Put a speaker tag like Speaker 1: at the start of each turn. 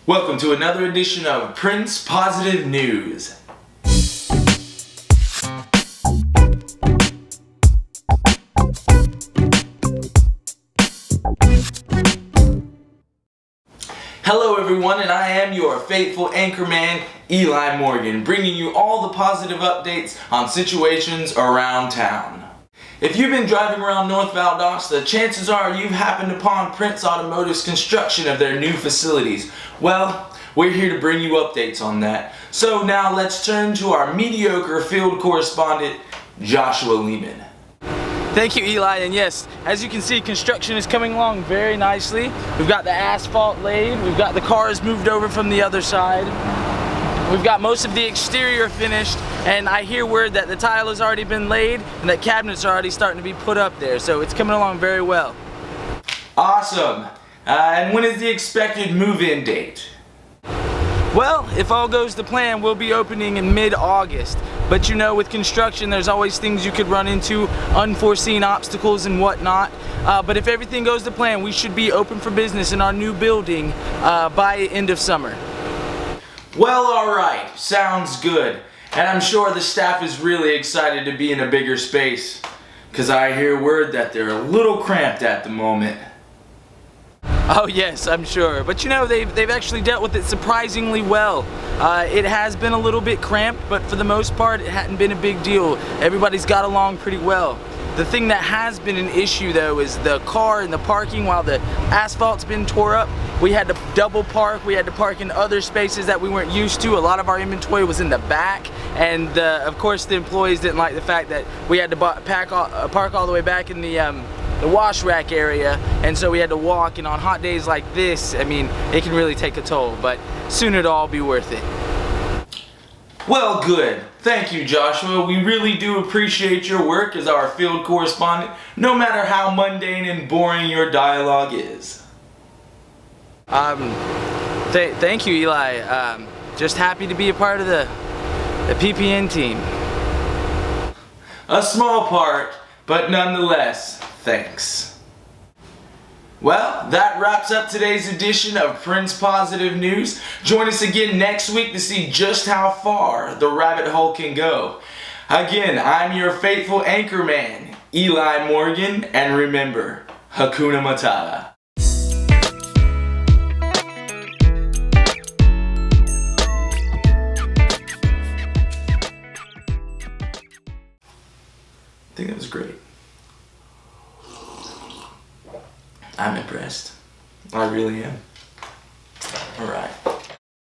Speaker 1: Welcome to another edition of Prince Positive News. Hello everyone, and I am your faithful anchorman, Eli Morgan, bringing you all the positive updates on situations around town. If you've been driving around North Valdosta, chances are you've happened upon Prince Automotive's construction of their new facilities. Well, we're here to bring you updates on that. So now let's turn to our mediocre field correspondent, Joshua Lehman.
Speaker 2: Thank you, Eli, and yes, as you can see, construction is coming along very nicely. We've got the asphalt laid, we've got the cars moved over from the other side. We've got most of the exterior finished, and I hear word that the tile has already been laid and that cabinets are already starting to be put up there, so it's coming along very well.
Speaker 1: Awesome! And when is the expected move-in date?
Speaker 2: Well, if all goes to plan, we'll be opening in mid-August. But you know, with construction, there's always things you could run into, unforeseen obstacles and whatnot. But if everything goes to plan, we should be open for business in our new building by end of summer.
Speaker 1: Well, alright, sounds good. And I'm sure the staff is really excited to be in a bigger space, because I hear word that they're a little cramped at the moment.
Speaker 2: Oh yes, I'm sure. But you know, they've actually dealt with it surprisingly well. It has been a little bit cramped, but for the most part, it hadn't been a big deal. Everybody's got along pretty well. The thing that has been an issue though is the car and the parking. While the asphalt's been tore up, we had to double park. We had to park in other spaces that we weren't used to. A lot of our inventory was in the back, and of course the employees didn't like the fact that we had to park all the way back in the wash rack area, and so we had to walk, and on hot days like this, I mean, it can really take a toll, but soon it'll all be worth it.
Speaker 1: Well, good. Thank you, Joshua. We really do appreciate your work as our field correspondent, no matter how mundane and boring your dialogue is.
Speaker 2: Thank you, Eli. Just happy to be a part of the PPN team.
Speaker 1: A small part, but nonetheless, thanks. Well, that wraps up today's edition of Prince Positive News. Join us again next week to see just how far the rabbit hole can go. Again, I'm your faithful anchorman, Eli Morgan, and remember, Hakuna Matata. I think that was great. I'm impressed. I really am. All right.